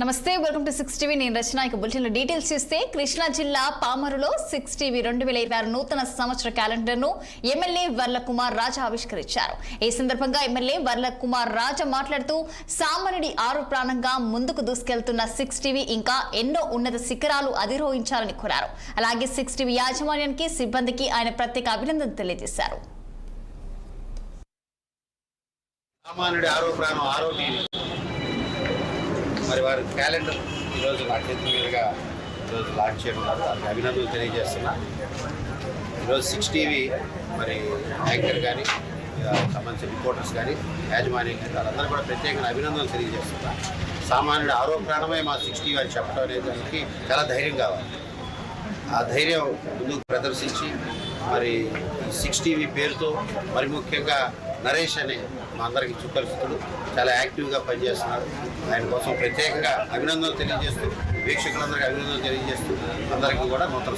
నమస్తే, welcome to 6 TV. నేను రచన. ఇక బులెటిన్ డీటెయిల్స్ చూస్తే కృష్ణా జిల్లా పామరులో 6 టీవీ 2026 నూతన సంవత్సర క్యాలెండర్ ను ఎమ్మెల్యే వర్ల కుమార్ రాజా ఆవిష్కరించారు. ఈ సందర్భంగా ఎమ్మెల్యే వర్ల కుమార్ రాజా మాట్లాడుతూ సామాన్యుడి ఆరు ప్రాణంగా ముందుకు దూసుకెళ్తున్న 6 టీవీ ఇంకా ఎన్నో ఉన్నత శిఖరాలు అధిరోహించాలని కోరారు. అలాగే 6 టీవీ యాజమాన్యానికి, సిబ్బందికి ఆయన ప్రత్యేక అభినందనలు తెలియజేశారు. సామాన్యుడి ఆరో ప్రాణం ఆరోగ్యం మరి వారి క్యాలెండర్ ఈరోజు నా చేతి మీదుగా ఈరోజు లాంచ్ చేయనున్నారు. వారికి అభినందనలు తెలియజేస్తున్నా. ఈరోజు 6 టీవీ మరి యాంకర్ కానీ సంబంధించిన రిపోర్టర్స్ కానీ యాజమాన్యం కానీ వాళ్ళందరూ కూడా ప్రత్యేకంగా అభినందనలు తెలియజేస్తున్నా. సామాన్యుడు ఆరో ప్రాణమే మా 6 టీవీ అని చెప్పడం అనేది చాలా ధైర్యం కావాలి. ఆ ధైర్యం ముందుకు ప్రదర్శించి మరి 6 టీవీ పేరుతో మరి ముఖ్యంగా నరేష్ అనే మా అందరికి సుపరిచితుడు చాలా యాక్టివ్గా పనిచేస్తున్నారు. ఆయన కోసం ప్రత్యేకంగా అభినందనలు తెలియజేస్తూ, వీక్షకులందరికీ అభినందనలు తెలియజేస్తూ అందరికీ కూడా నూతన